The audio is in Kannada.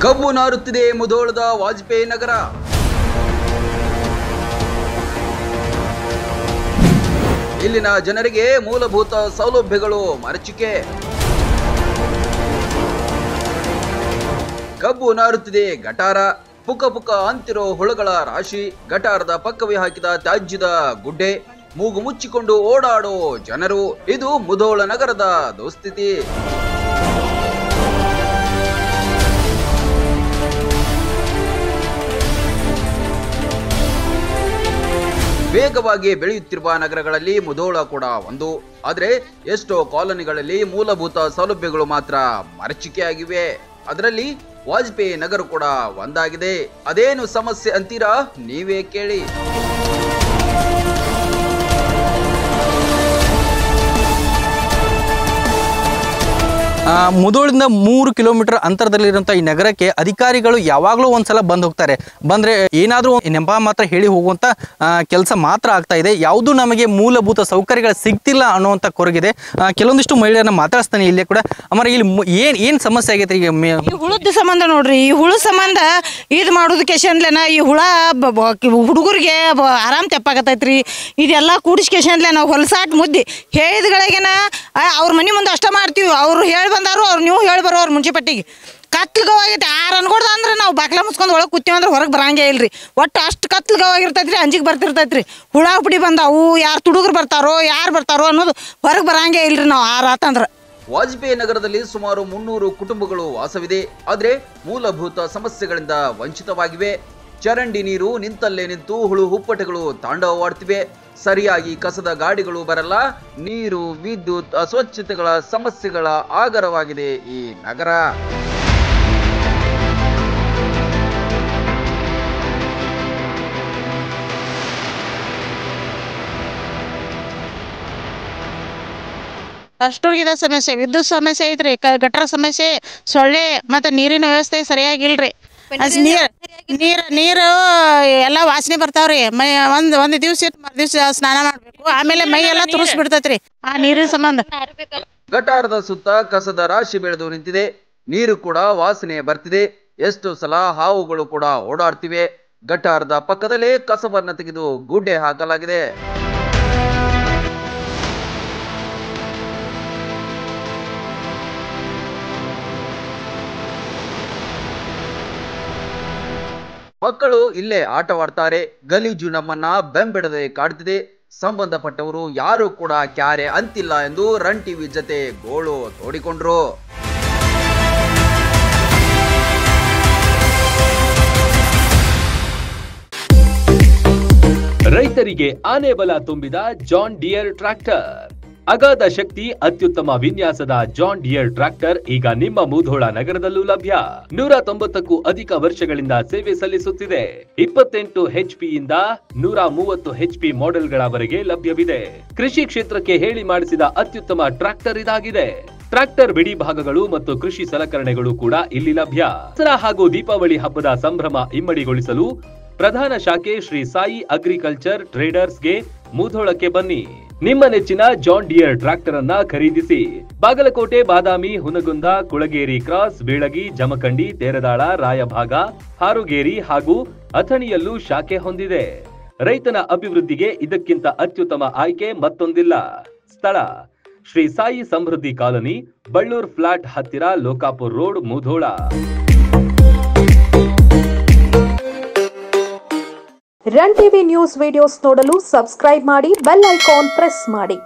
ಕಬ್ಬು ನಾರುತ್ತಿದೆ ಮುಧೋಳದ ವಾಜಪೇಯಿ ನಗರ. ಇಲ್ಲಿನ ಜನರಿಗೆ ಮೂಲಭೂತ ಸೌಲಭ್ಯಗಳು ಮರಚಿಕೆ. ಕಬ್ಬು ನಾರುತ್ತಿದೆ ಗಟಾರ. ಪುಕ ಪುಕ ಅಂತಿರೋ ಹುಳುಗಳ ರಾಶಿ. ಗಟಾರದ ಪಕ್ಕವೇ ಹಾಕಿದ ತ್ಯಾಜ್ಯದ ಗುಡ್ಡೆ. ಮೂಗು ಮುಚ್ಚಿಕೊಂಡು ಓಡಾಡೋ ಜನರು. ಇದು ಮುಧೋಳ ನಗರದ ದುಸ್ಥಿತಿ. ವೇಗವಾಗಿ ಬೆಳೆಯುತ್ತಿರುವ ನಗರಗಳಲ್ಲಿ ಮುಧೋಳ ಕೂಡ ಒಂದು. ಆದರೆ ಎಷ್ಟೋ ಕಾಲೋನಿಗಳಲ್ಲಿ ಮೂಲಭೂತ ಸೌಲಭ್ಯಗಳು ಮಾತ್ರ ಮರಚಿಕೆಯಾಗಿವೆ. ಅದರಲ್ಲಿ ವಾಜಪೇಯಿ ನಗರ ಕೂಡ ಒಂದಾಗಿದೆ. ಅದೇನು ಸಮಸ್ಯೆ ಅಂತೀರಾ? ನೀವೇ ಕೇಳಿ. ಮುಧೋಳಿಂದ 3 ಕಿಲೋಮೀಟರ್ ಅಂತರದಲ್ಲಿರುವಂಥ ಈ ನಗರಕ್ಕೆ ಅಧಿಕಾರಿಗಳು ಯಾವಾಗಲೂ ಒಂದ್ಸಲ ಬಂದು ಹೋಗ್ತಾರೆ. ಬಂದರೆ ಏನಾದರೂ ನೆಪ ಮಾತ್ರ ಹೇಳಿ ಹೋಗುವಂಥ ಕೆಲಸ ಮಾತ್ರ ಆಗ್ತಾ ಇದೆ. ಯಾವುದೂ ನಮಗೆ ಮೂಲಭೂತ ಸೌಕರ್ಯಗಳು ಸಿಗ್ತಿಲ್ಲ ಅನ್ನುವಂಥ ಕೊರಗಿದೆ. ಕೆಲವೊಂದಿಷ್ಟು ಮಹಿಳೆಯರನ್ನ ಮಾತಾಡಿಸ್ತಾನೆ ಇಲ್ಲೇ ಕೂಡ. ಅಮರ ಇಲ್ಲಿ ಏನು ಸಮಸ್ಯೆ ಆಗೈತೆ ಈಗ? ಹುಳದ ಸಂಬಂಧ ನೋಡ್ರಿ, ಈ ಹುಳ ಸಂಬಂಧ ಇದು ಮಾಡೋದಕ್ಕೆ ಈ ಹುಳ ಹುಡುಗರಿಗೆ ಆರಾಮ್ ತೆಪ್ಪಾಗತೈತ್ರಿ. ಇದೆಲ್ಲ ಕೂಡಿಸ್ಕೇಶನ್ಲೆ ನಾವು ಹೊಲಸಾಟ್ ಮುದ್ದಿ ಹೇಳಿದ್ಗಳಿಗೆನ ಅವ್ರ ಮನೆ ಮುಂದೆ ಅಷ್ಟ ಮಾಡ್ತೀವಿ. ಅವ್ರು ಹೇಳಿ ಬಂದಾರು, ಅವ್ರು ನೀವು ಹೇಳಿ ಬರೋ ಅವ್ರ ಮುನ್ಸಿಪಟ್ಟಿಗೆ ಕತ್ಲಗವಾಗೈತೆ. 6 ಅನ್ಕೊಡ್ದ ಅಂದ್ರೆ ನಾವು ಬಾಕ್ಲ ಮುಚ್ಕೊಂಡು ಒಳಗೆ ಕೂತೀವಿ ಅಂದ್ರೆ ಹೊರಗೆ ಬರಂಗೇ ಇಲ್ರಿ. ಒಟ್ಟು ಅಷ್ಟು ಕತ್ಲಗವಾಗಿರ್ತೈತ್ರಿ, ಅಂಜಿಗೆ ಬರ್ತಿರ್ತೈತ್ರಿ. ಹುಳ ಹುಡಿ ಬಂದಾವು, ಯಾರು ತುಡುಗರು ಬರ್ತಾರೋ ಯಾರು ಬರ್ತಾರೋ ಅನ್ನೋದು ಹೊರಗೆ ಬರಂಗೇ ಇಲ್ರಿ ನಾವು 6 ಆತಂದ್ರೆ. ವಾಜಪೇಯಿ ನಗರದಲ್ಲಿ ಸುಮಾರು 300 ಕುಟುಂಬಗಳು ವಾಸವಿದೆ. ಆದರೆ ಮೂಲಭೂತ ಸಮಸ್ಯೆಗಳಿಂದ ವಂಚಿತವಾಗಿವೆ. ಚರಂಡಿ ನೀರು ನಿಂತಲ್ಲೇ ನಿಂತು ಹುಳು ಹುಪ್ಪಟೆಗಳು ತಾಂಡವವಾಡ್ತಿವೆ. ಸರಿಯಾಗಿ ಕಸದ ಗಾಡಿಗಳು ಬರಲ್ಲ. ನೀರು, ವಿದ್ಯುತ್, ಅಸ್ವಚ್ಛತೆಗಳ ಸಮಸ್ಯೆಗಳ ಆಗರವಾಗಿದೆ ಈ ನಗರ. ಅಷ್ಟೋಗಿದೆ ಸಮಸ್ಯೆ. ವಿದ್ಯುತ್ ಸಮಸ್ಯೆ ಐತ್ರಿ, ಗಟರ ಸಮಸ್ಯೆ, ಸೊಳ್ಳೆ, ಮತ್ತೆ ನೀರಿನ ವ್ಯವಸ್ಥೆ ಸರಿಯಾಗಿಲ್ರಿ. ನೀರು ಎಲ್ಲ ವಾಸನೆ ಬರ್ತಾವ್ರಿ. ಒಂದ್ ದಿವ್ಸ ದಿವ್ಸ ಸ್ನಾನ ಮಾಡ್ಬೇಕು, ಆಮೇಲೆ ಮೈ ಎಲ್ಲ ತುರಿಸ್ ಬಿಡ್ತೈತ್ರಿ ಆ ನೀರಿನ ಸಂಬಂಧ. ಗಟಾರದ ಸುತ್ತ ಕಸದ ರಾಶಿ ಬೆಳೆದು ನಿಂತಿದೆ. ನೀರು ಕೂಡ ವಾಸನೆ ಬರ್ತಿದೆ. ಎಷ್ಟು ಸಲ ಹಾವುಗಳು ಕೂಡ ಓಡಾಡ್ತಿವೆ. ಗಟಾರದ ಪಕ್ಕದಲ್ಲೇ ಕಸವನ್ನ ತೆಗೆದು ಗುಡ್ಡೆ ಹಾಕಲಾಗಿದೆ. ಮಕ್ಕಳು ಇಲ್ಲೇ ಆಟವಾಡ್ತಾರೆ. ಗಲೀಜು ನಮ್ಮನ್ನ ಬೆಂಬೆಡದೆ ಕಾಡ್ತಿದೆ. ಸಂಬಂಧಪಟ್ಟವರು ಯಾರು ಕೂಡ ಕ್ಯಾರೆ ಅಂತಿಲ್ಲ ಎಂದು ರನ್ ಟಿವಿ ಜೊತೆ ಗೋಳು ತೋಡಿಕೊಂಡ್ರು. ರೈತರಿಗೆ ಆನೆ ಬಲ ತುಂಬಿದ ಜಾನ್ ಡಿಯರ್ ಟ್ರ್ಯಾಕ್ಟರ್. ಅಗಾಧ ಶಕ್ತಿ, ಅತ್ಯುತ್ತಮ ವಿನ್ಯಾಸದ ಜಾನ್ ಡಿಯರ್ ಟ್ರ್ಯಾಕ್ಟರ್ ಈಗ ನಿಮ್ಮ ಮುಧೋಳ ನಗರದಲ್ಲೂ ಲಭ್ಯ. 190ಕ್ಕೂ ಅಧಿಕ ವರ್ಷಗಳಿಂದ ಸೇವೆ ಸಲ್ಲಿಸುತ್ತಿದೆ. 28 HP ಯಿಂದ 130 HP ಮಾಡೆಲ್ಗಳವರೆಗೆ ಲಭ್ಯವಿದೆ. ಕೃಷಿ ಕ್ಷೇತ್ರಕ್ಕೆ ಹೇಳಿ ಮಾಡಿಸಿದ ಅತ್ಯುತ್ತಮ ಟ್ರ್ಯಾಕ್ಟರ್ ಇದಾಗಿದೆ. ಟ್ರ್ಯಾಕ್ಟರ್ ಬಿಡಿ ಭಾಗಗಳು ಮತ್ತು ಕೃಷಿ ಸಲಕರಣೆಗಳು ಕೂಡ ಇಲ್ಲಿ ಲಭ್ಯ. ದಸರಾ ಹಾಗೂ ದೀಪಾವಳಿ ಹಬ್ಬದ ಸಂಭ್ರಮ ಇಮ್ಮಡಿಗೊಳಿಸಲು ಪ್ರಧಾನ ಶಾಖೆ ಶ್ರೀ ಸಾಯಿ ಅಗ್ರಿಕಲ್ಚರ್ ಟ್ರೇಡರ್ಸ್ಗೆ ಮುಧೋಳಕ್ಕೆ ಬನ್ನಿ. ನಿಮ್ಮ ನೆಚ್ಚಿನ ಜಾನ್ ಡಿಯರ್ ಟ್ರ್ಯಾಕ್ಟರ್ ಅನ್ನ ಖರೀದಿಸಿ. ಬಾಗಲಕೋಟೆ, ಬಾದಾಮಿ, ಹುನಗುಂದ, ಕುಳಗೇರಿ ಕ್ರಾಸ್, ಬೀಳಗಿ, ಜಮಖಂಡಿ, ತೇರದಾಳ, ರಾಯಭಾಗ, ಹಾರುಗೇರಿ ಹಾಗೂ ಅಥಣಿಯಲ್ಲೂ ಶಾಖೆ ಹೊಂದಿದೆ. ರೈತನ ಅಭಿವೃದ್ಧಿಗೆ ಇದಕ್ಕಿಂತ ಅತ್ಯುತ್ತಮ ಆಯ್ಕೆ ಮತ್ತೊಂದಿಲ್ಲ. ಸ್ಥಳ ಶ್ರೀ ಸಾಯಿ ಸಮೃದ್ಧಿ ಕಾಲೋನಿ, ಬಳ್ಳೂರ್ ಫ್ಲಾಟ್ ಹತ್ತಿರ, Lokapur road, Mudhol. Run TV news videos ನೋಡಲು ಸಬ್ಸ್ಕ್ರೈಬ್ ಮಾಡಿ, ಬೆಲ್ ಐಕಾನ್ ಪ್ರೆಸ್ ಮಾಡಿ.